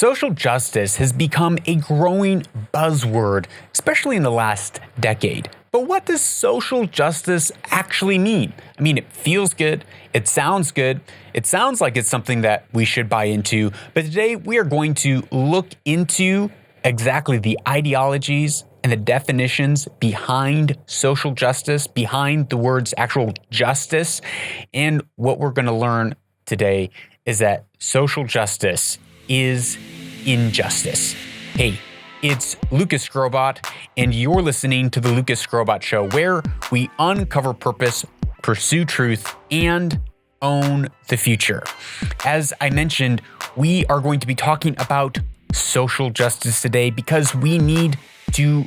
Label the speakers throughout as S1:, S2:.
S1: Social justice has become a growing buzzword, especially in the last decade. But what does social justice actually mean? I mean, it feels good. It sounds good. It sounds like it's something that we should buy into. But today we are going to look into exactly the ideologies and the definitions behind social justice, behind the words actual justice. And what we're going to learn today is that social justice is injustice. Hey, it's Lucas Skrobot, and you're listening to the Lucas Skrobot Show, where we uncover purpose, pursue truth, and own the future. As I mentioned, we are going to be talking about social justice today because we need to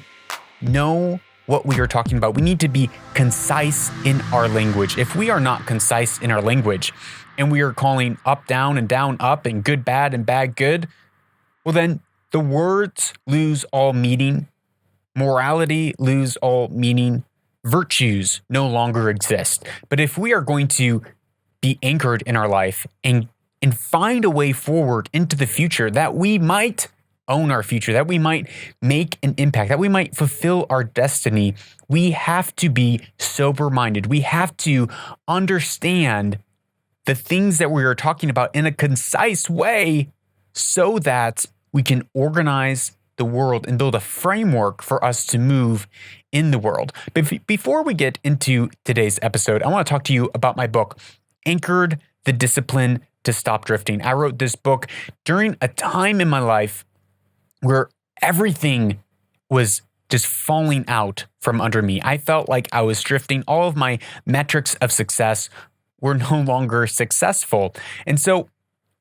S1: know what we are talking about. We need to be concise in our language. If we are not concise in our language and we are calling up down and down up and good bad and bad good, well then the words lose all meaning, morality lose all meaning, virtues no longer exist. But if we are going to be anchored in our life and find a way forward into the future that we might own our future, that we might make an impact, that we might fulfill our destiny, we have to be sober-minded. We have to understand the things that we are talking about in a concise way so that we can organize the world and build a framework for us to move in the world. But before we get into today's episode, I want to talk to you about my book, Anchored: The Discipline to Stop Drifting. I wrote this book during a time in my life where everything was just falling out from under me. I felt like I was drifting. All of my metrics of success were no longer successful. And so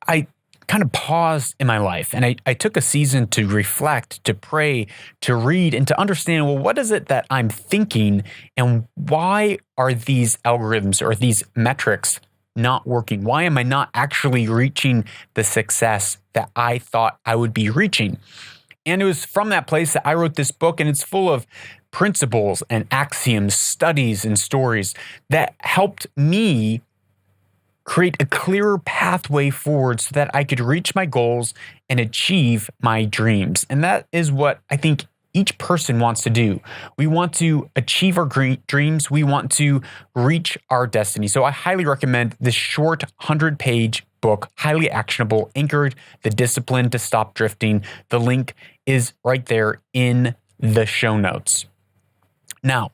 S1: I kind of paused in my life and I took a season to reflect, to pray, to read, and to understand, well, what is it that I'm thinking and why are these algorithms or these metrics not working? Why am I not actually reaching the success that I thought I would be reaching? And it was from that place that I wrote this book, and it's full of principles and axioms, studies and stories that helped me create a clearer pathway forward so that I could reach my goals and achieve my dreams. And that is what I think each person wants to do. We want to achieve our dreams. We want to reach our destiny. So I highly recommend this short 100-page book, highly actionable, Anchored: The Discipline to Stop Drifting. The link is right there in the show notes. Now,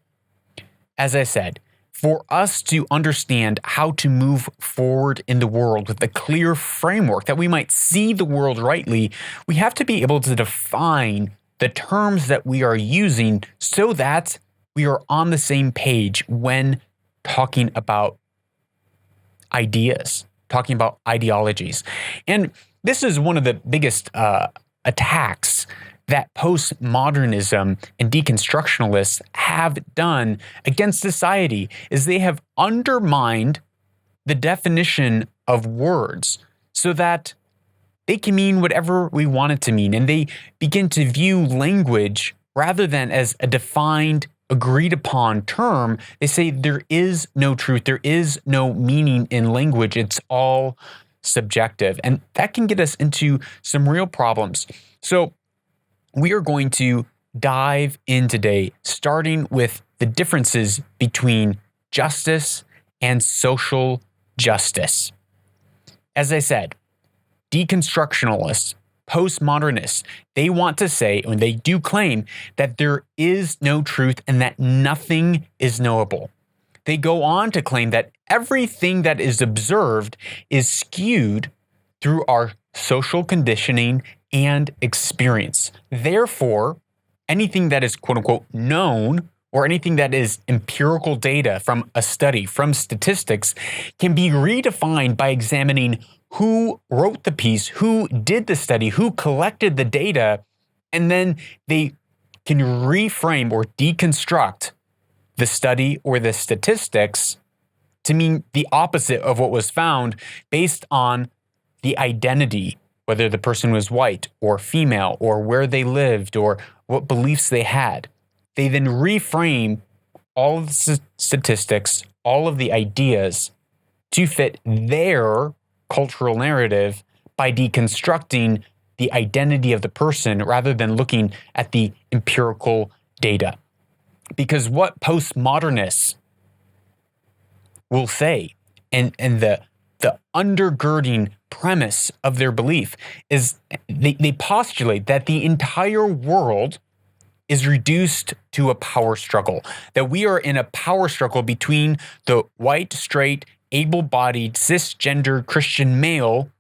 S1: as I said, for us to understand how to move forward in the world with a clear framework that we might see the world rightly, we have to be able to define the terms that we are using so that we are on the same page when talking about ideas, talking about ideologies. And this is one of the biggest attacks that postmodernism and deconstructionalists have done against society, is they have undermined the definition of words so that they can mean whatever we want it to mean. And they begin to view language rather than as a defined, agreed upon term. They say there is no truth, there is no meaning in language. It's all subjective. And that can get us into some real problems. So we are going to dive in today, starting with the differences between justice and social justice. As I said, deconstructionalists, postmodernists, they want to say, and they do claim, that there is no truth and that nothing is knowable. They go on to claim that everything that is observed is skewed through our social conditioning and experience. Therefore, anything that is quote unquote known or anything that is empirical data from a study, from statistics, can be redefined by examining who wrote the piece, who did the study, who collected the data, and then they can reframe or deconstruct the study or the statistics to mean the opposite of what was found based on the identity, whether the person was white or female or where they lived or what beliefs they had. They then reframe all of the statistics, all of the ideas to fit their cultural narrative by deconstructing the identity of the person rather than looking at the empirical data. Because what postmodernists will say, and the undergirding premise of their belief is they postulate that the entire world is reduced to a power struggle, that we are in a power struggle between the white, straight, able-bodied, cisgender Christian male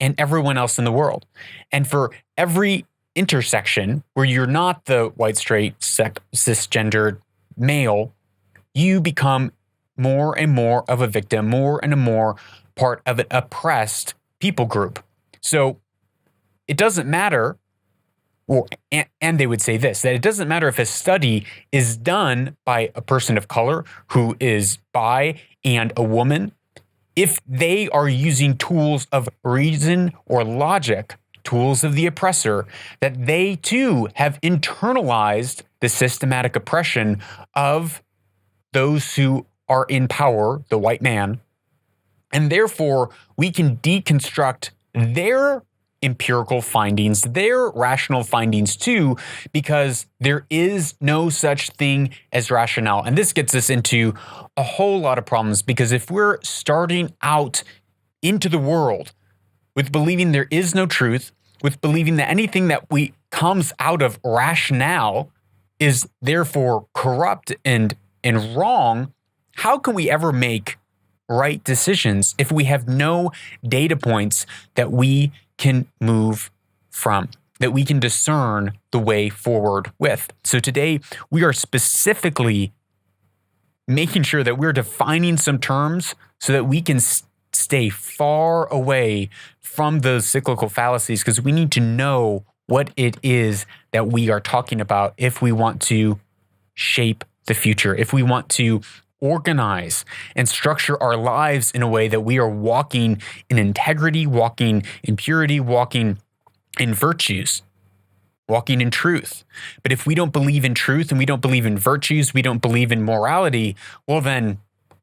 S1: and everyone else in the world. And for every intersection where you're not the white, straight, cisgendered male, you become more and more of a victim, more and more part of an oppressed people group. So it doesn't matter, and they would say this, that it doesn't matter if a study is done by a person of color who is bi and a woman, if they are using tools of reason or logic, tools of the oppressor, that they too have internalized the systematic oppression of those who are in power, the white man, and therefore we can deconstruct their empirical findings, their rational findings too, because there is no such thing as rationale. And this gets us into a whole lot of problems, because if we're starting out into the world with believing there is no truth, with believing that anything that comes out of rationale is therefore corrupt and wrong, how can we ever make right decisions if we have no data points that we can move from, that we can discern the way forward with? So today we are specifically making sure that we're defining some terms so that we can stay far away from those cyclical fallacies, because we need to know what it is that we are talking about if we want to shape the future, if we want to organize and structure our lives in a way that we are walking in integrity, walking in purity, walking in virtues, walking in truth. But if we don't believe in truth and we don't believe in virtues, we don't believe in morality, well then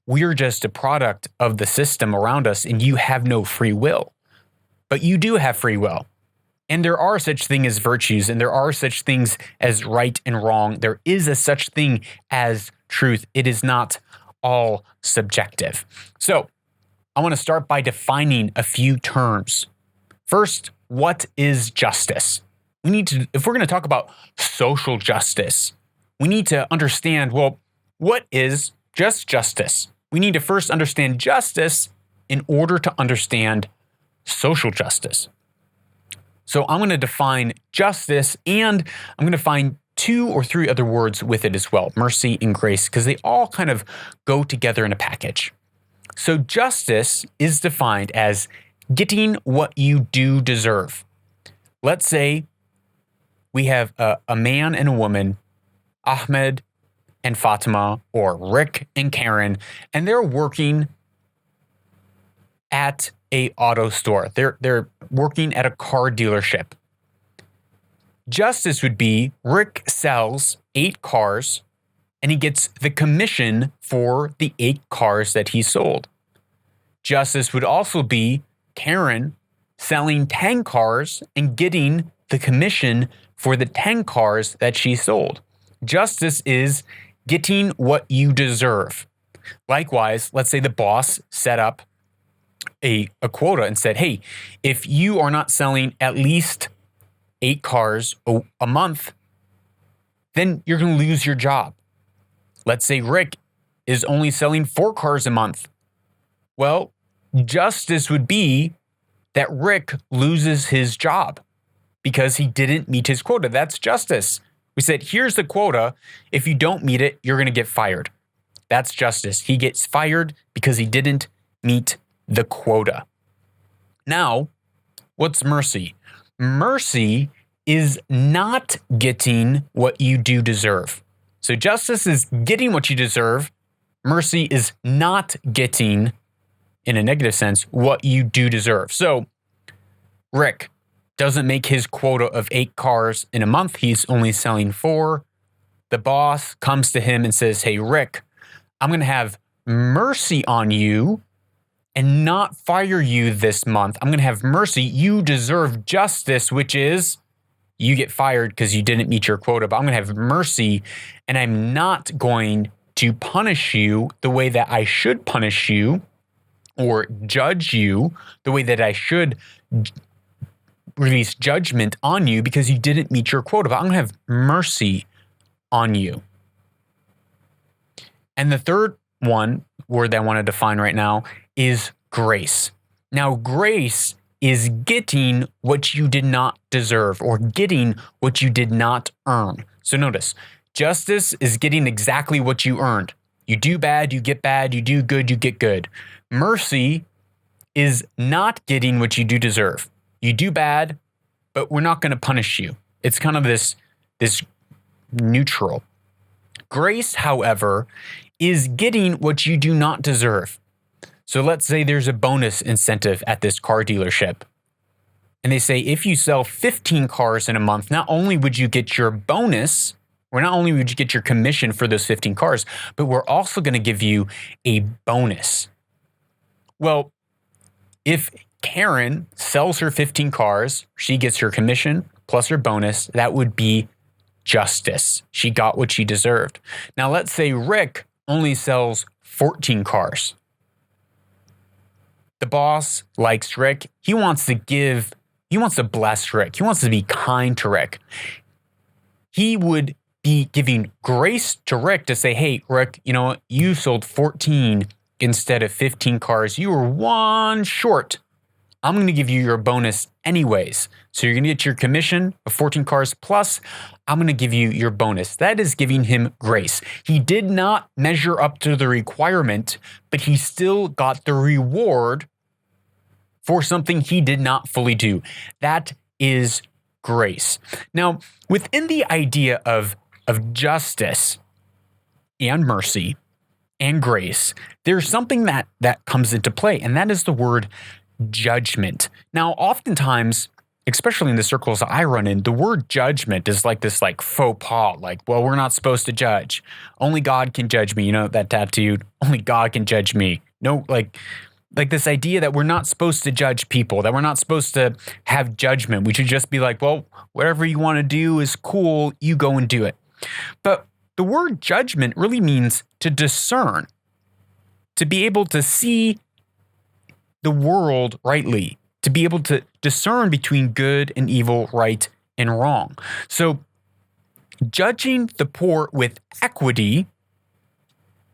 S1: we're just a product of the system around us, and you have no free will. But you do have free will. And there are such things as virtues, and there are such things as right and wrong. There is a such thing as truth. It is not all subjective. So I want to start by defining a few terms. First, what is justice? We need to, if we're going to talk about social justice, we need to understand, well, what is just justice? We need to first understand justice in order to understand social justice. So I'm going to define justice, and I'm going to find 2 or 3 other words with it as well, mercy and grace, because they all kind of go together in a package. So justice is defined as getting what you do deserve. Let's say we have a man and a woman, Ahmed and Fatima, or Rick and Karen, and they're working at a auto store. They're working at a car dealership. Justice would be Rick sells 8 cars and he gets the commission for the 8 cars that he sold. Justice would also be Karen selling 10 cars and getting the commission for the 10 cars that she sold. Justice is getting what you deserve. Likewise, let's say the boss set up a quota and said, hey, if you are not selling at least 8 cars a month, then you're going to lose your job. Let's say Rick is only selling 4 cars a month. Well, justice would be that Rick loses his job because he didn't meet his quota. That's justice. We said, here's the quota. If you don't meet it, you're going to get fired. That's justice. He gets fired because he didn't meet the quota. Now, what's mercy? Mercy is not getting what you do deserve. So justice is getting what you deserve. Mercy is not getting, in a negative sense, what you do deserve. So Rick doesn't make his quota of 8 cars in a month. He's only selling 4. The boss comes to him and says, hey, Rick, I'm going to have mercy on you, and not fire you this month. I'm going to have mercy. You deserve justice, which is you get fired because you didn't meet your quota, but I'm going to have mercy, and I'm not going to punish you the way that I should punish you or judge you the way that I should release judgment on you because you didn't meet your quota, but I'm going to have mercy on you. And the third word that I want to define right now is grace. Now, grace is getting what you did not deserve or getting what you did not earn. So notice, justice is getting exactly what you earned. You do bad, you get bad. You do good, you get good. Mercy is not getting what you do deserve. You do bad, but we're not going to punish you. It's kind of this neutral. Grace, however, is getting what you do not deserve. So let's say there's a bonus incentive at this car dealership. And they say if you sell 15 cars in a month, not only would you get your bonus, or not only would you get your commission for those 15 cars, but we're also going to give you a bonus. Well, if Karen sells her 15 cars, she gets her commission plus her bonus, that would be justice. She got what she deserved. Now let's say Rick only sells 14 cars. The boss likes Rick. He wants to bless Rick. He wants to be kind to Rick. He would be giving grace to Rick to say, hey, Rick, you know what? You sold 14 instead of 15 cars. You were one short. I'm going to give you your bonus anyways. So you're going to get your commission of 14 cars plus I'm going to give you your bonus. That is giving him grace. He did not measure up to the requirement, but he still got the reward for something he did not fully do. That is grace. Now, within the idea of justice and mercy and grace, there's something that comes into play, and that is the word judgment. Now, oftentimes, especially in the circles I run in, the word judgment is like this faux pas, well, we're not supposed to judge. Only God can judge me. You know, that tattooed, only God can judge me. No, like this idea that we're not supposed to judge people, that we're not supposed to have judgment. We should just be like, well, whatever you want to do is cool. You go and do it. But the word judgment really means to discern, to be able to see the world rightly, to be able to discern between good and evil, right and wrong. So judging the poor with equity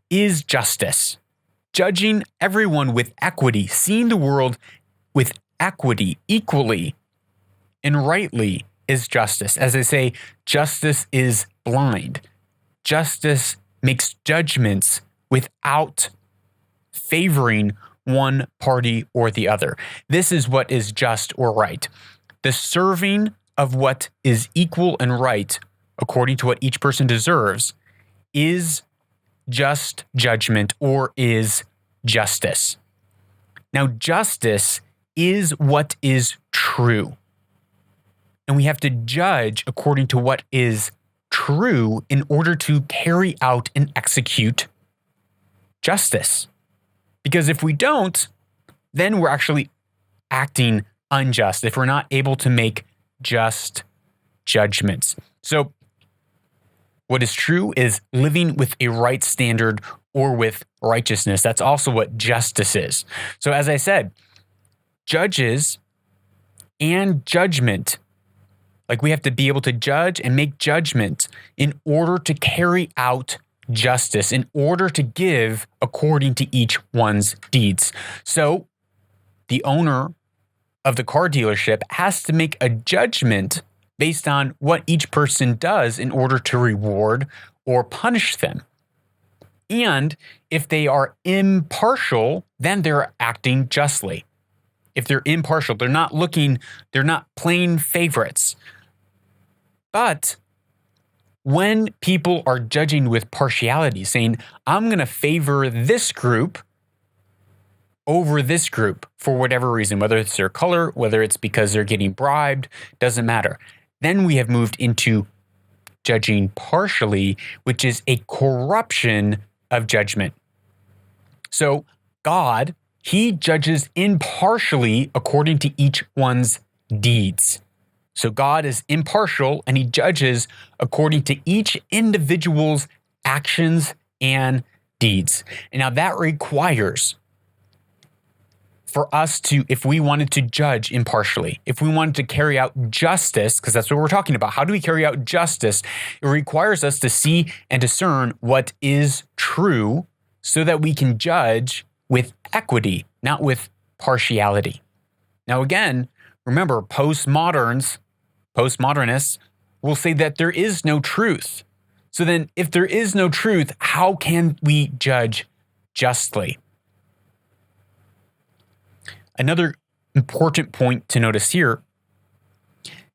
S1: is justice. Judging everyone with equity, seeing the world with equity, equally and rightly is justice. As I say, justice is blind. Justice makes judgments without favoring one party or the other. This is what is just or right. The serving of what is equal and right, according to what each person deserves, is just judgment or is justice. Now, justice is what is true. And we have to judge according to what is true in order to carry out and execute justice. Because if we don't, then we're actually acting unjust if we're not able to make just judgments. So what is true is living with a right standard or with righteousness. That's also what justice is. So as I said, judges and judgment, we have to be able to judge and make judgment in order to carry out justice, in order to give according to each one's deeds. So the owner of the car dealership has to make a judgment based on what each person does in order to reward or punish them. And if they are impartial, then they're acting justly. If they're impartial, they're not playing favorites. But when people are judging with partiality, saying, I'm going to favor this group over this group for whatever reason, whether it's their color, whether it's because they're getting bribed, doesn't matter. Then we have moved into judging partially, which is a corruption of judgment. So God He judges impartially according to each one's deeds. So God is impartial and he judges according to each individual's actions and deeds. And now that requires for us to, if we wanted to judge impartially, if we wanted to carry out justice, because that's what we're talking about, how do we carry out justice? It requires us to see and discern what is true so that we can judge with equity, not with partiality. Now, again, remember, postmodernists will say that there is no truth. So then, if there is no truth, how can we judge justly? Another important point to notice here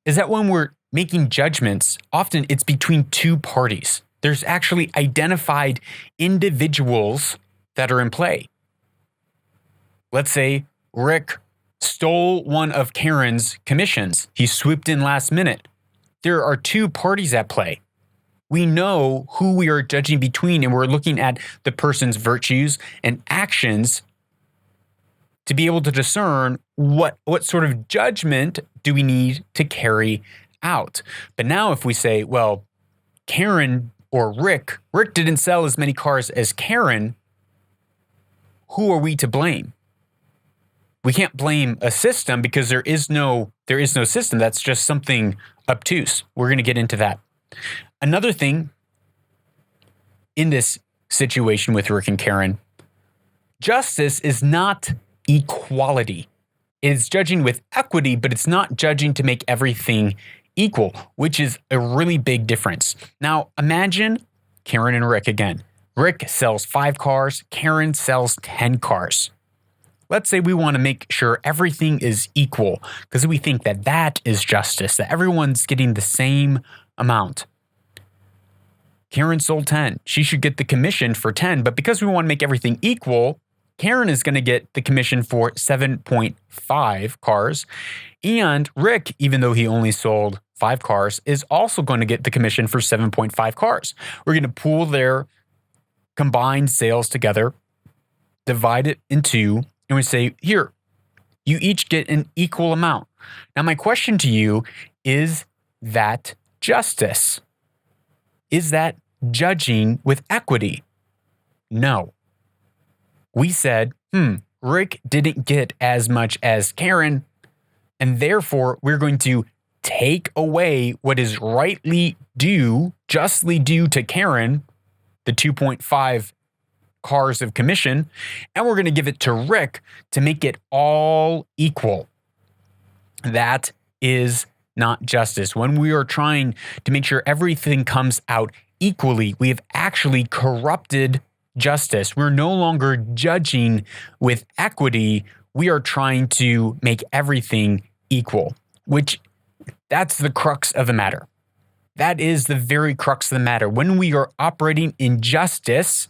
S1: is that when we're making judgments, often it's between two parties. There's actually identified individuals that are in play. Let's say Rick stole one of Karen's commissions. He swooped in last minute. There are two parties at play. We know who we are judging between, and we're looking at the person's virtues and actions to be able to discern what sort of judgment do we need to carry out. But now if we say, well, Karen or Rick didn't sell as many cars as Karen, who are we to blame? We can't blame a system because there is no system. That's just something obtuse. We're going to get into that. Another thing in this situation with Rick and Karen, justice is not equality. It is judging with equity, but it's not judging to make everything equal, which is a really big difference. Now, imagine Karen and Rick again. Rick sells 5 cars, Karen sells 10 cars. Let's say we want to make sure everything is equal because we think that that is justice, that everyone's getting the same amount. Karen sold 10. She should get the commission for 10, but because we want to make everything equal, Karen is going to get the commission for 7.5 cars. And Rick, even though he only sold 5 cars, is also going to get the commission for 7.5 cars. We're going to pool their combined sales together, divide it in 2, and we say, here, you each get an equal amount. Now, my question to you, is that justice? Is that judging with equity? No. We said, Rick didn't get as much as Karen, and therefore we're going to take away what is rightly due, justly due to Karen, the 2.5 cars of commission, and we're going to give it to Rick to make it all equal. That is not justice. When we are trying to make sure everything comes out equally, we have actually corrupted justice. We're no longer judging with equity. We are trying to make everything equal, which that's the crux of the matter. That is the very crux of the matter. When we are operating in justice,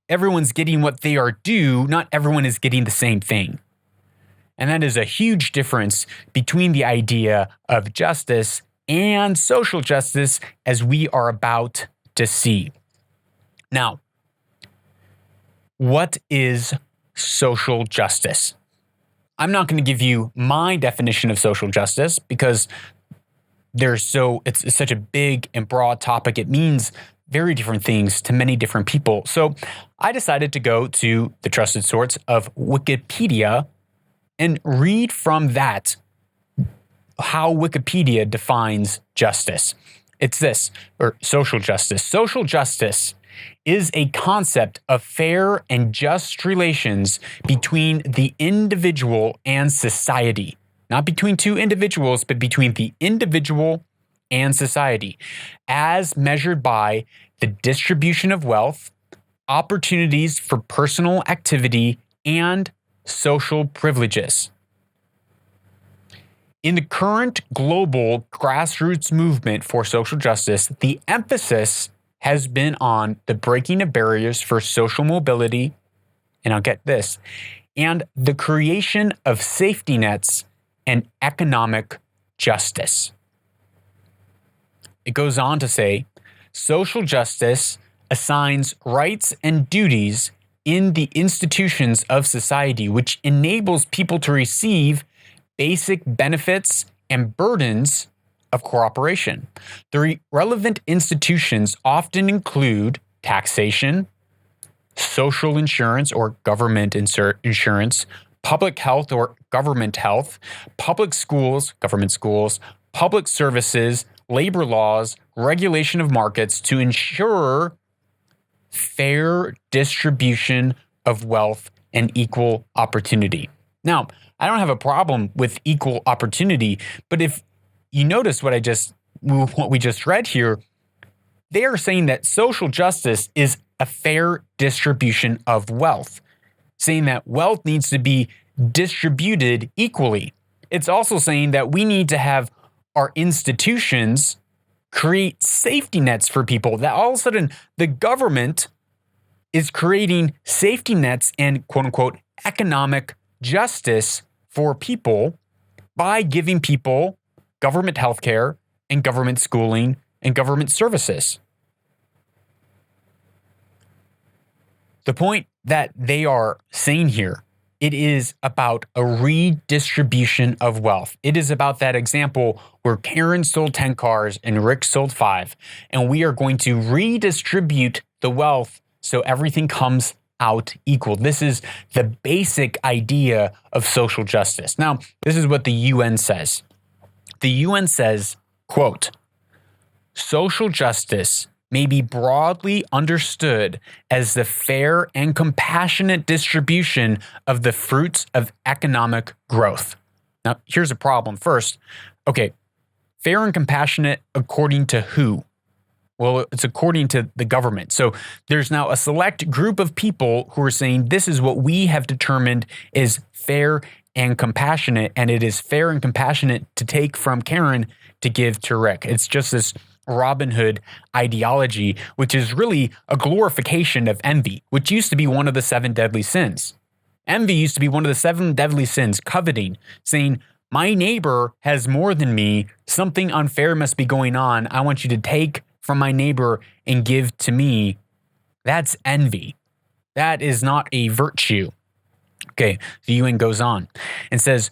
S1: everyone's getting what they are due. Not everyone is getting the same thing. And that is a huge difference between the idea of justice and social justice as we are about to see. Now, what is social justice? I'm not going to give you my definition of social justice because it's such a big and broad topic. It means very different things to many different people. So I decided to go to the trusted source of Wikipedia and read from that how Wikipedia defines justice. It's this, or social justice. Social justice is a concept of fair and just relations between the individual and society. Not between two individuals, but between the individual and society, as measured by the distribution of wealth, opportunities for personal activity, and social privileges. In the current global grassroots movement for social justice, the emphasis has been on the breaking of barriers for social mobility, and I'll get this, and the creation of safety nets and economic justice. It goes on to say, social justice assigns rights and duties in the institutions of society, which enables people to receive basic benefits and burdens of cooperation. The relevant institutions often include taxation, social insurance or government insurance, public health or government health, public schools, government schools, public services, labor laws, regulation of markets to ensure fair distribution of wealth and equal opportunity. Now, I don't have a problem with equal opportunity, but if you notice what we just read here, they are saying that social justice is a fair distribution of wealth, saying that wealth needs to be distributed equally. It's also saying that we need to have our institutions create safety nets for people, that all of a sudden the government is creating safety nets and quote unquote economic justice for people by giving people government healthcare and government schooling and government services. The point that they are saying here, it is about a redistribution of wealth. It is about that example where Karen sold 10 cars and Rick sold 5, and we are going to redistribute the wealth so everything comes out equal. This is the basic idea of social justice. Now, this is what the UN says. The UN says, quote, social justice may be broadly understood as the fair and compassionate distribution of the fruits of economic growth. Now, here's a problem. First, okay, fair and compassionate according to who? Well, it's according to the government. So there's now a select group of people who are saying this is what we have determined is fair and compassionate, and it is fair and compassionate to take from Karen to give to Rick. It's just this Robin Hood ideology, which is really a glorification of envy, which used to be one of the 7 deadly sins. Envy used to be one of the 7 deadly sins, coveting, saying, my neighbor has more than me, something unfair must be going on, I want you to take from my neighbor and give to me. That's envy. That is not a virtue. Okay, the UN goes on and says,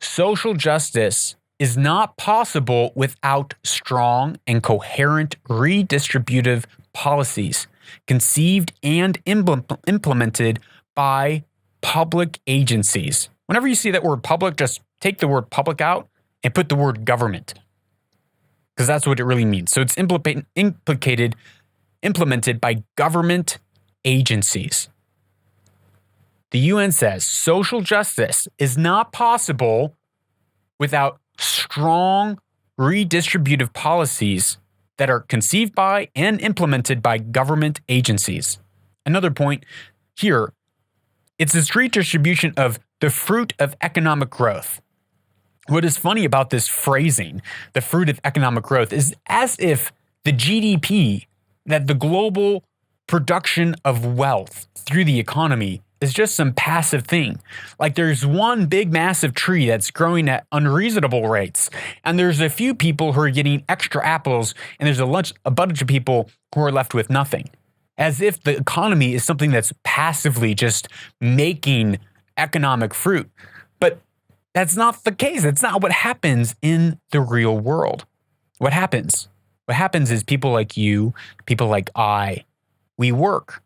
S1: social justice is not possible without strong and coherent redistributive policies conceived and implemented by public agencies. Whenever you see that word public, just take the word public out and put the word government, because that's what it really means. So it's implemented by government agencies. The UN says social justice is not possible without strong redistributive policies that are conceived by and implemented by government agencies. Another point here, it's this redistribution of the fruit of economic growth. What is funny about this phrasing, the fruit of economic growth, is as if the GDP, that the global production of wealth through the economy, is just some passive thing. Like there's one big massive tree that's growing at unreasonable rates, and there's a few people who are getting extra apples, and there's a bunch of people who are left with nothing. As if the economy is something that's passively just making economic fruit. But that's not the case. That's not what happens in the real world. What happens? What happens is people like you, people like I, we work.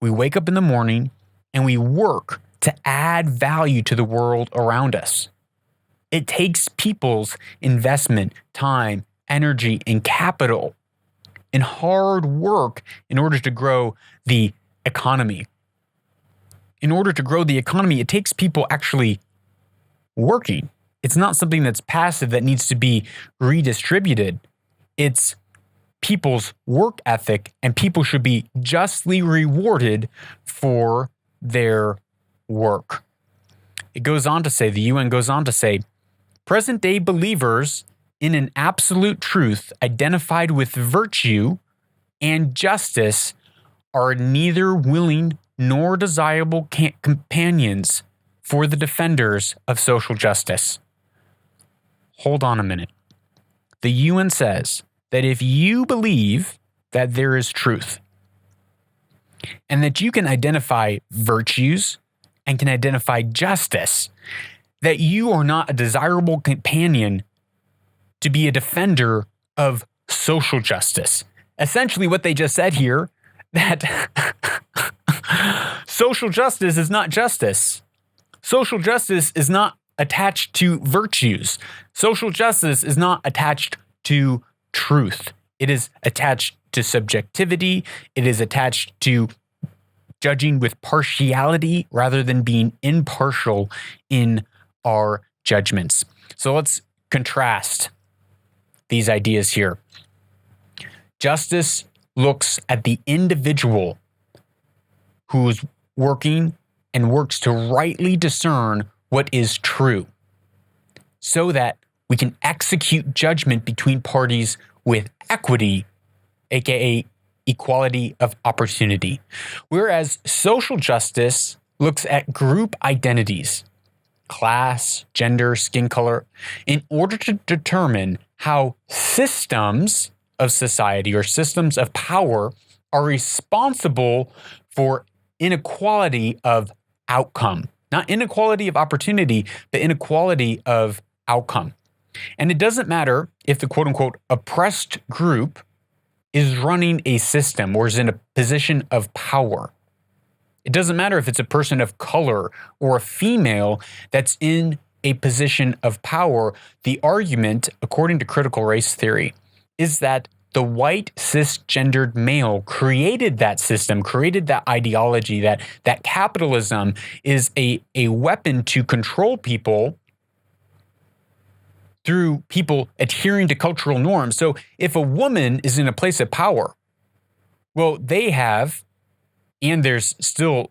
S1: We wake up in the morning and we work to add value to the world around us. It takes people's investment, time, energy, and capital and hard work in order to grow the economy. In order to grow the economy, it takes people actually working. It's not something that's passive that needs to be redistributed. It's people's work ethic, and people should be justly rewarded for their work. It goes on to say, the UN goes on to say, present-day believers in an absolute truth identified with virtue and justice are neither willing nor desirable companions for the defenders of social justice. Hold on a minute. The UN says that if you believe that there is truth, and that you can identify virtues and can identify justice, that you are not a desirable companion to be a defender of social justice. Essentially, what they just said here, that social justice is not justice. Social justice is not attached to virtues. Social justice is not attached to truth. It is attached to subjectivity. It is attached to judging with partiality rather than being impartial in our judgments. So let's contrast these ideas here. Justice looks at the individual who's working and works to rightly discern what is true so that we can execute judgment between parties with equity, aka equality of opportunity. Whereas social justice looks at group identities, class, gender, skin color, in order to determine how systems of society or systems of power are responsible for inequality of outcome. Not inequality of opportunity, but inequality of outcome. And it doesn't matter if the quote-unquote oppressed group is running a system or is in a position of power. It doesn't matter if it's a person of color or a female that's in a position of power. The argument, according to critical race theory, is that the white cisgendered male created that system, created that ideology, that capitalism is a weapon to control people through people adhering to cultural norms. So if a woman is in a place of power, well, they have, and there's still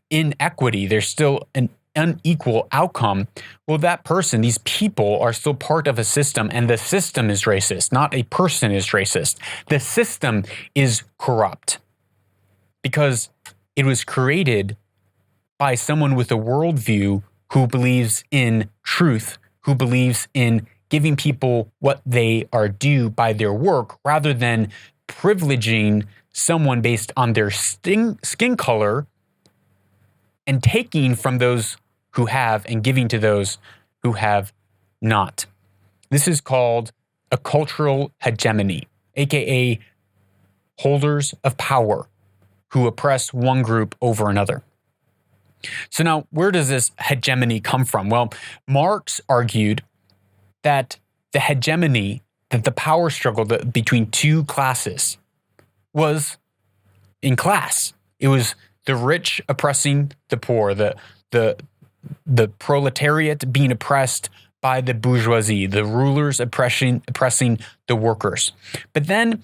S1: inequity, there's still an unequal outcome. Well, that person, these people are still part of a system, and the system is racist, not a person is racist. The system is corrupt because it was created by someone with a worldview who believes in truth, who believes in giving people what they are due by their work rather than privileging someone based on their skin color and taking from those who have and giving to those who have not. This is called a cultural hegemony, aka holders of power who oppress one group over another. So now, where does this hegemony come from? Well, Marx argued that the hegemony, that the power struggle between two classes was in class. It was the rich oppressing the poor, the proletariat being oppressed by the bourgeoisie, the rulers oppressing the workers. But then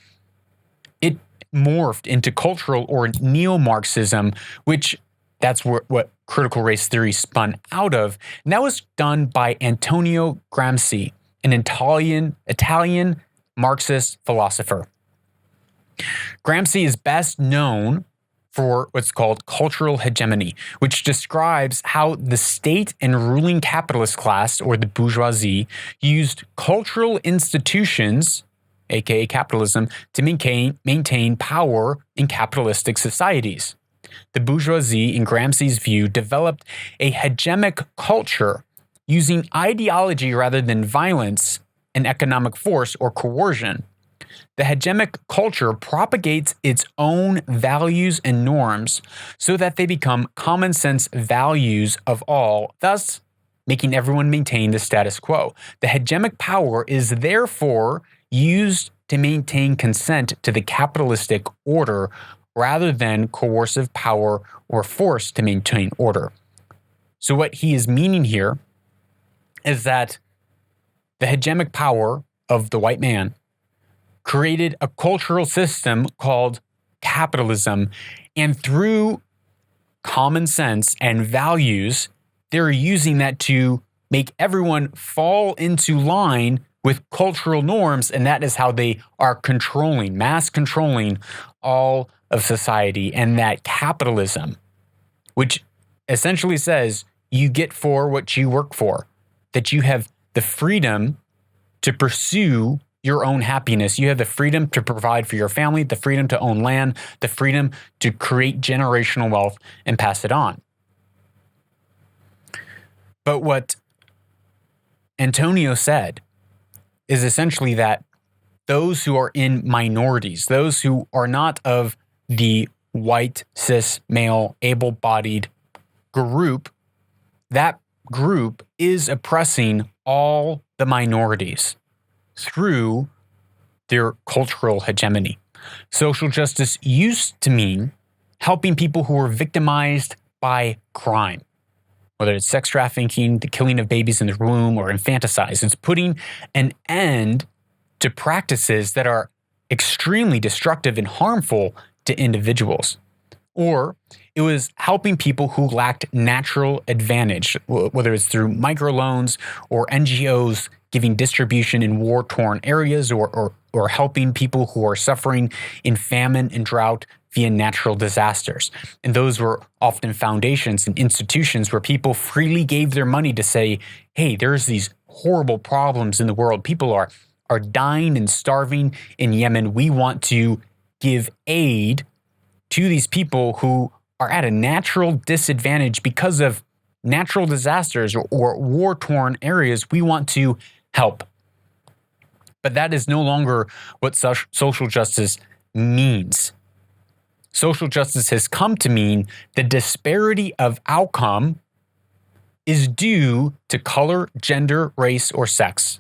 S1: it morphed into cultural or neo-Marxism, which that's what critical race theory spun out of. And that was done by Antonio Gramsci, an Italian Marxist philosopher. Gramsci is best known for what's called cultural hegemony, which describes how the state and ruling capitalist class, or the bourgeoisie, used cultural institutions, aka capitalism, to maintain power in capitalistic societies. The bourgeoisie, in Gramsci's view, developed a hegemonic culture using ideology rather than violence and economic force or coercion. The hegemonic culture propagates its own values and norms so that they become common sense values of all, thus making everyone maintain the status quo. The hegemonic power is therefore used to maintain consent to the capitalistic order rather than coercive power or force to maintain order. So what he is meaning here is that the hegemonic power of the white man created a cultural system called capitalism, and through common sense and values, they're using that to make everyone fall into line with cultural norms, and that is how they are mass controlling all of society. And that capitalism, which essentially says you get for what you work for, that you have the freedom to pursue your own happiness. You have the freedom to provide for your family, the freedom to own land, the freedom to create generational wealth and pass it on. But what Antonio said is essentially that those who are in minorities, those who are not of the white, cis, male, able-bodied group, that group is oppressing all the minorities through their cultural hegemony. Social justice used to mean helping people who were victimized by crime, whether it's sex trafficking, the killing of babies in the womb, or infanticide. It's putting an end to practices that are extremely destructive and harmful to individuals. Or it was helping people who lacked natural advantage, whether it's through microloans or NGOs giving distribution in war-torn areas, or helping people who are suffering in famine and drought via natural disasters. And those were often foundations and institutions where people freely gave their money to say, hey, there's these horrible problems in the world. People are dying and starving in Yemen. We want to give aid to these people who are at a natural disadvantage because of natural disasters or war-torn areas. We want to help. But that is no longer what social justice means. Social justice has come to mean the disparity of outcome is due to color, gender, race, or sex.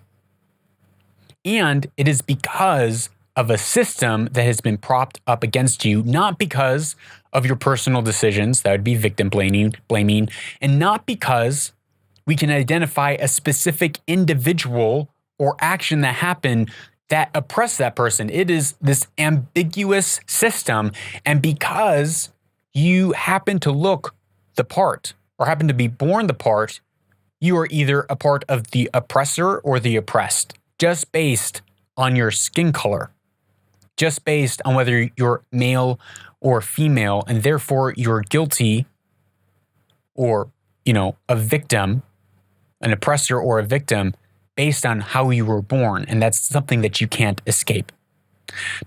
S1: And it is because of a system that has been propped up against you, not because of your personal decisions, that would be victim blaming, and not because we can identify a specific individual or action that happened that oppressed that person. It is this ambiguous system, and because you happen to look the part or happen to be born the part, you are either a part of the oppressor or the oppressed, just based on your skin color, just based on whether you're male or female, and therefore you're guilty or, a victim, an oppressor or a victim, based on how you were born, and that's something that you can't escape.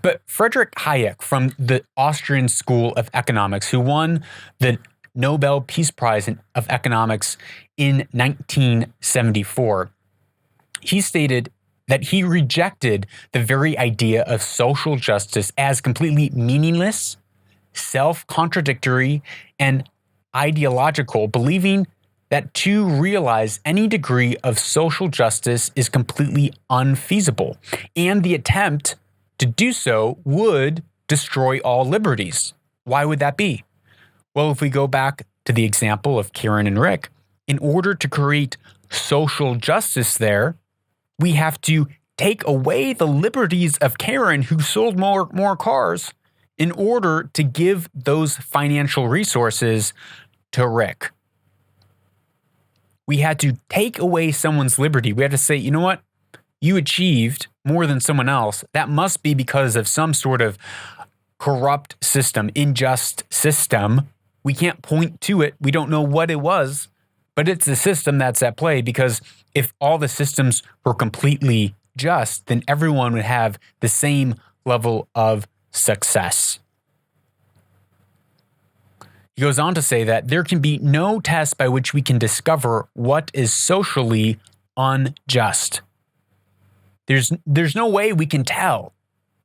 S1: But Friedrich Hayek from the Austrian School of Economics, who won the Nobel Peace Prize of Economics in 1974, he stated that he rejected the very idea of social justice as completely meaningless, self-contradictory, and ideological, believing that to realize any degree of social justice is completely unfeasible, and the attempt to do so would destroy all liberties. Why would that be? Well, if we go back to the example of Karen and Rick, in order to create social justice there, we have to take away the liberties of Karen, who sold more cars, in order to give those financial resources to Rick. We had to take away someone's liberty. We had to say, you know what? You achieved more than someone else. That must be because of some sort of corrupt system, unjust system. We can't point to it. We don't know what it was, but it's the system that's at play, because if all the systems were completely just, then everyone would have the same level of success. He goes on to say that there can be no test by which we can discover what is socially unjust. There's no way we can tell.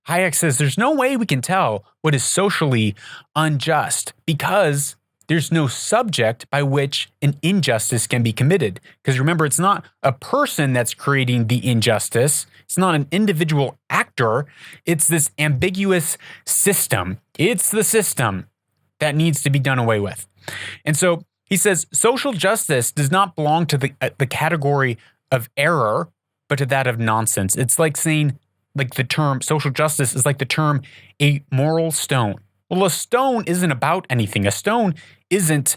S1: Hayek says there's no way we can tell what is socially unjust, because there's no subject by which an injustice can be committed. Because remember, it's not a person that's creating the injustice. It's not an individual actor. It's this ambiguous system. It's the system that needs to be done away with. And so he says social justice does not belong to the category of error, but to that of nonsense. It's like saying, like, the term social justice is like the term a moral stone. Well, a stone isn't about anything. A stone isn't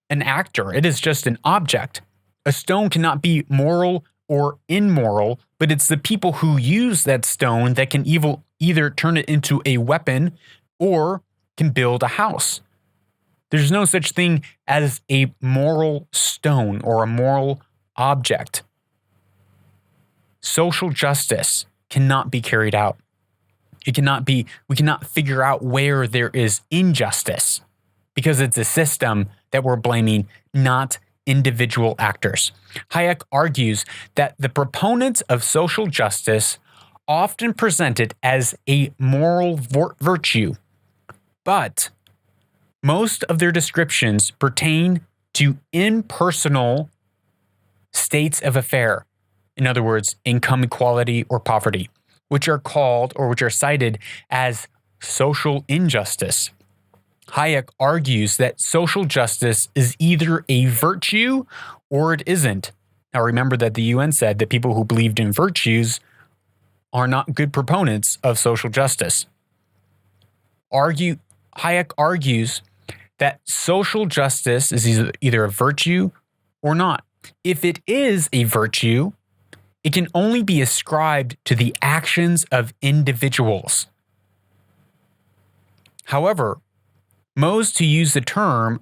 S1: an actor. It is just an object. A stone cannot be moral or immoral, but it's the people who use that stone that can either turn it into a weapon or can build a house. There's no such thing as a moral stone or a moral object. Social justice cannot be carried out. We cannot figure out where there is injustice because it's a system that we're blaming, not individual actors. Hayek argues that the proponents of social justice often present it as a moral virtue, but most of their descriptions pertain to impersonal states of affair. In other words, income equality or poverty, which are called or which are cited as social injustice. Hayek argues that social justice is either a virtue or it isn't. Now remember that the UN said that people who believed in virtues are not good proponents of social justice. Hayek argues that social justice is either a virtue or not. If it is a virtue, it can only be ascribed to the actions of individuals. However, most who use the term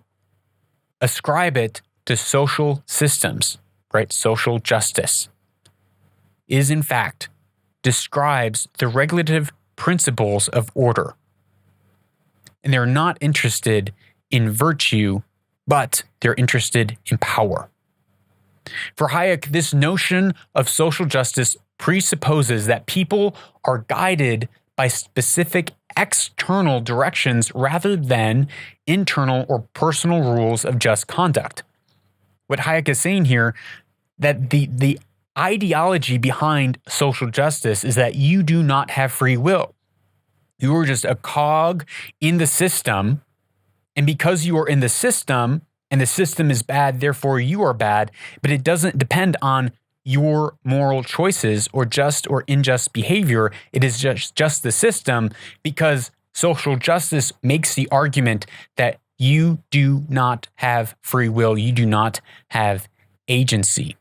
S1: ascribe it to social systems, right? Social justice is, in fact, describes the regulative principles of order. And they're not interested in virtue, but they're interested in power. For Hayek, this notion of social justice presupposes that people are guided by specific external directions rather than internal or personal rules of just conduct. What Hayek is saying here, that the ideology behind social justice is that you do not have free will. You are just a cog in the system, and because you are in the system, and the system is bad, therefore you are bad, but it doesn't depend on your moral choices or just or unjust behavior. It is just the system, because social justice makes the argument that you do not have free will, you do not have agency.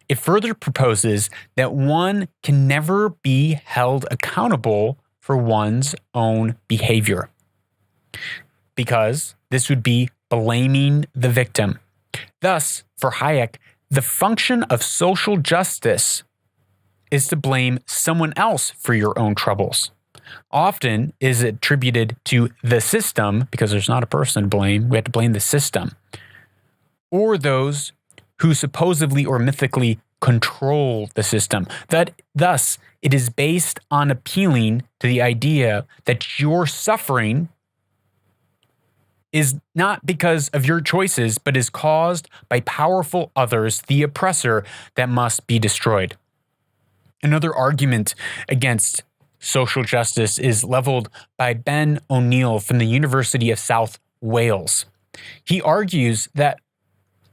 S1: It further proposes that one can never be held accountable for one's own behavior, because this would be blaming the victim. Thus, for Hayek, the function of social justice is to blame someone else for your own troubles. Often is attributed to the system, because there's not a person to blame, we have to blame the system, or those who supposedly or mythically control the system. Thus, it is based on appealing to the idea that your suffering is not because of your choices, but is caused by powerful others, the oppressor, that must be destroyed. Another argument against social justice is leveled by Ben O'Neill from the University of South Wales. He argues that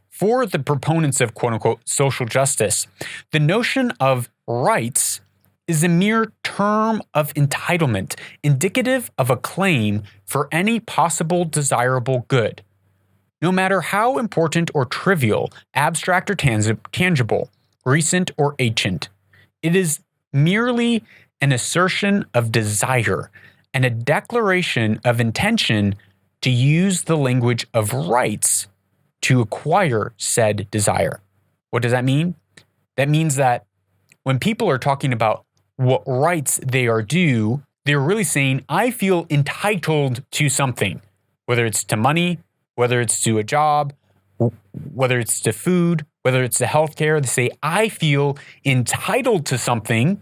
S1: for the proponents of quote-unquote social justice, the notion of rights is a mere term of entitlement, indicative of a claim for any possible desirable good. No matter how important or trivial, abstract or tangible, recent or ancient, it is merely an assertion of desire and a declaration of intention to use the language of rights to acquire said desire. What does that mean? That means that when people are talking about what rights they are due, they're really saying, I feel entitled to something, whether it's to money, whether it's to a job, whether it's to food, whether it's to healthcare. They say, I feel entitled to something,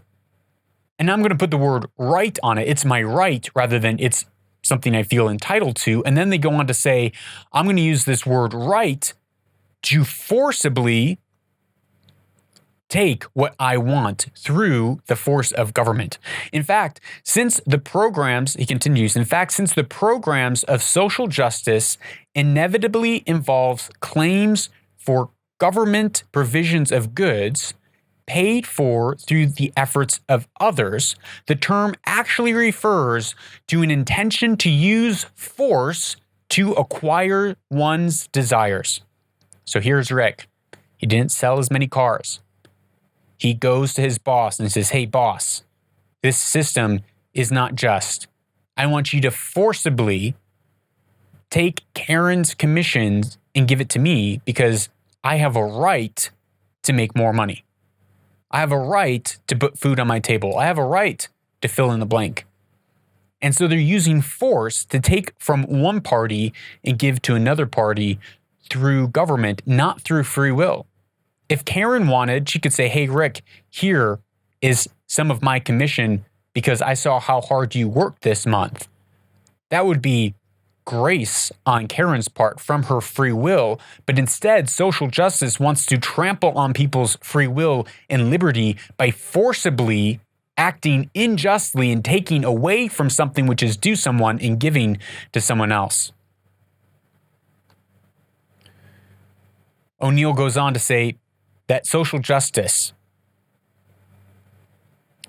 S1: and I'm going to put the word right on it. It's my right rather than it's something I feel entitled to. And then they go on to say, I'm going to use this word right to forcibly take what I want through the force of government. In fact, since the programs of social justice inevitably involves claims for government provisions of goods paid for through the efforts of others, the term actually refers to an intention to use force to acquire one's desires. So here's Rick. He didn't sell as many cars. He goes to his boss and says, hey, boss, this system is not just. I want you to forcibly take Karen's commissions and give it to me because I have a right to make more money. I have a right to put food on my table. I have a right to fill in the blank. And so they're using force to take from one party and give to another party through government, not through free will. If Karen wanted, she could say, hey, Rick, here is some of my commission because I saw how hard you worked this month. That would be grace on Karen's part from her free will, but instead social justice wants to trample on people's free will and liberty by forcibly acting unjustly and taking away from something which is due someone and giving to someone else. O'Neill goes on to say that social justice,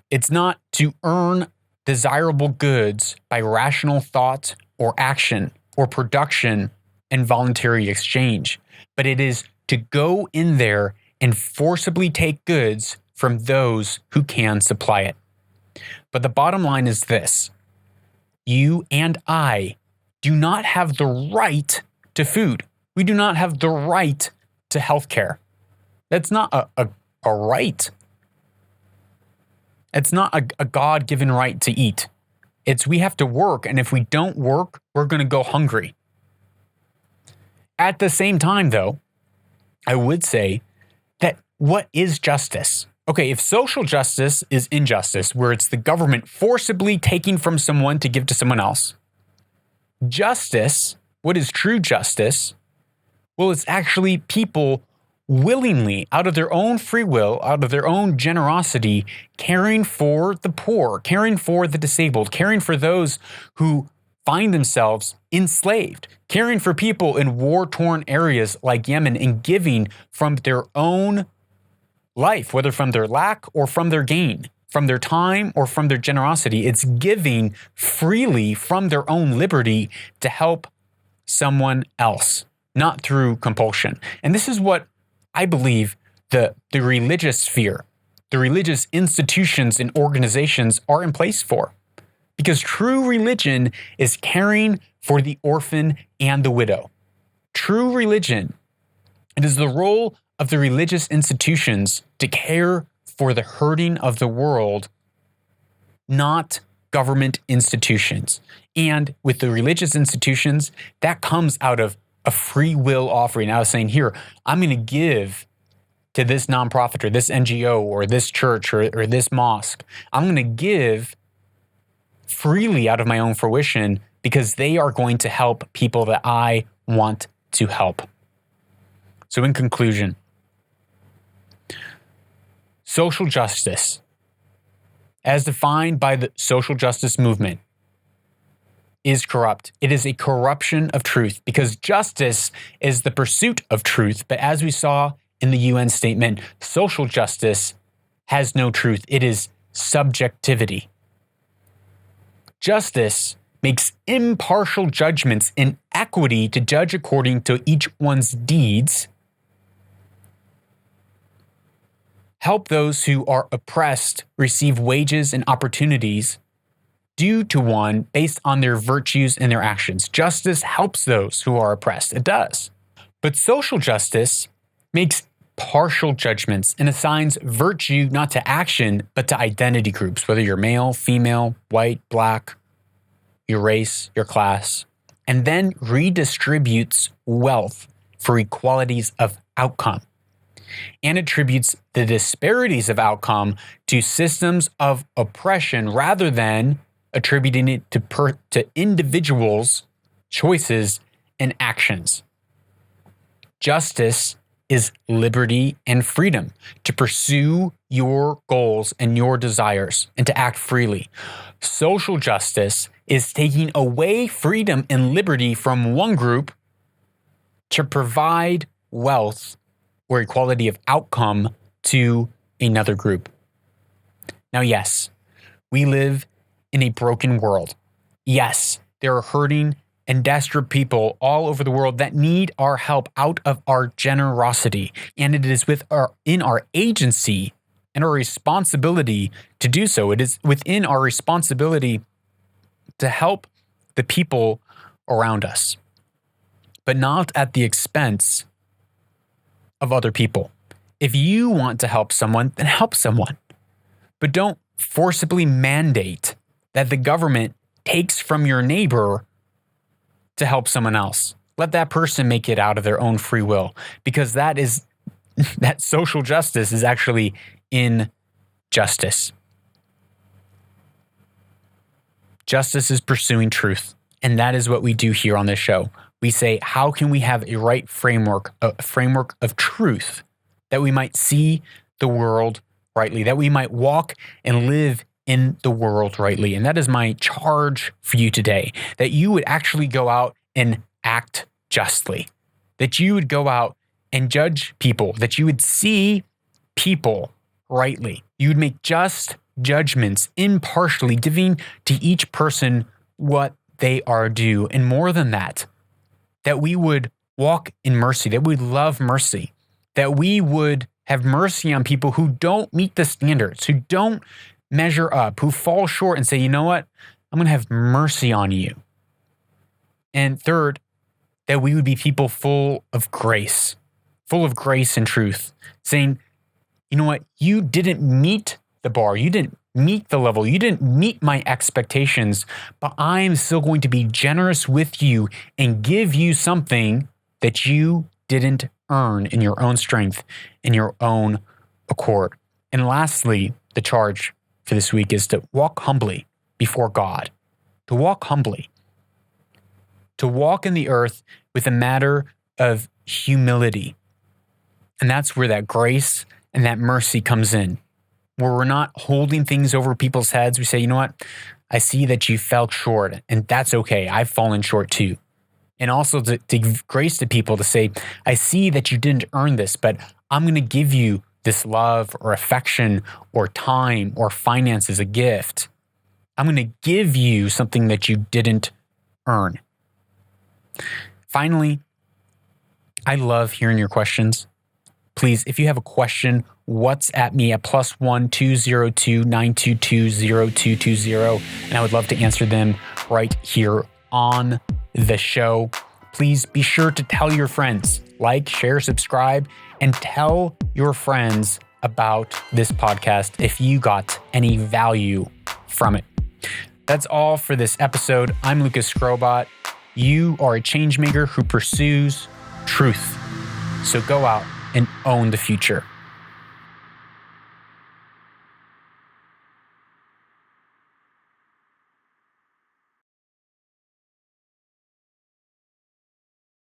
S1: it's not to earn desirable goods by rational thought or action or production and voluntary exchange, but it is to go in there and forcibly take goods from those who can supply it. But the bottom line is this: you and I do not have the right to food. We do not have the right to healthcare. That's not a right. It's not a God-given right to eat. It's we have to work, and if we don't work, we're going to go hungry. At the same time, though, I would say that what is justice? Okay, if social justice is injustice, where it's the government forcibly taking from someone to give to someone else, justice, what is true justice? Well, it's actually people willingly, out of their own free will, out of their own generosity, caring for the poor, caring for the disabled, caring for those who find themselves enslaved, caring for people in war-torn areas like Yemen, and giving from their own life, whether from their lack or from their gain, from their time or from their generosity. It's giving freely from their own liberty to help someone else, not through compulsion. And this is what I believe the religious sphere, the religious institutions and organizations are in place for. Because true religion is caring for the orphan and the widow. True religion, it is the role of the religious institutions to care for the hurting of the world, not government institutions. And with the religious institutions, that comes out of a free will offering. I was saying, here, I'm going to give to this nonprofit or this NGO or this church or this mosque. I'm going to give freely out of my own fruition because they are going to help people that I want to help. So in conclusion, social justice, as defined by the social justice movement, is corrupt. It is a corruption of truth because justice is the pursuit of truth. But as we saw in the UN statement, social justice has no truth. It is subjectivity. Justice makes impartial judgments in equity to judge according to each one's deeds, help those who are oppressed receive wages and opportunities due to one based on their virtues and their actions. Justice helps those who are oppressed. It does. But social justice makes partial judgments and assigns virtue not to action, but to identity groups, whether you're male, female, white, black, your race, your class, and then redistributes wealth for equalities of outcome, and attributes the disparities of outcome to systems of oppression rather than attributing it to individuals' choices and actions. Justice is liberty and freedom to pursue your goals and your desires and to act freely. Social justice is taking away freedom and liberty from one group to provide wealth or equality of outcome to another group. Now, yes, we live in a broken world. Yes, there are hurting and desperate people all over the world that need our help out of our generosity. And it is in our agency and our responsibility to do so. It is within our responsibility to help the people around us, but not at the expense of other people. If you want to help someone, then help someone. But don't forcibly mandate that the government takes from your neighbor to help someone else. Let that person make it out of their own free will, because that social justice is actually injustice. Justice is pursuing truth, and that is what we do here on this show. We say, how can we have a right framework, a framework of truth, that we might see the world rightly, that we might walk and live in the world rightly. And that is my charge for you today, that you would actually go out and act justly, that you would go out and judge people, that you would see people rightly. You would make just judgments impartially, giving to each person what they are due. And more than that we would walk in mercy, that we would love mercy, that we would have mercy on people who don't meet the standards, who don't measure up, who fall short, and say, you know what? I'm going to have mercy on you. And third, that we would be people full of grace and truth, saying, you know what? You didn't meet the bar. You didn't meet the level. You didn't meet my expectations, but I am still going to be generous with you and give you something that you didn't earn in your own strength, in your own accord. And lastly, the charge for this week is to walk humbly before God, to walk humbly, to walk in the earth with a matter of humility. And that's where that grace and that mercy comes in, where we're not holding things over people's heads. We say, you know what? I see that you fell short, and that's okay. I've fallen short too. And also to give grace to people, to say, I see that you didn't earn this, but I'm going to give you this love or affection or time or finances, a gift. I'm going to give you something that you didn't earn. Finally, I love hearing your questions. Please, if you have a question, WhatsApp me at +1 202 922 0220, and I would love to answer them right here on the show. Please be sure to tell your friends, like, share, subscribe, and tell your friends about this podcast if you got any value from it. That's all for this episode. I'm Lucas Skrobot. You are a change maker who pursues truth. So go out and own the future.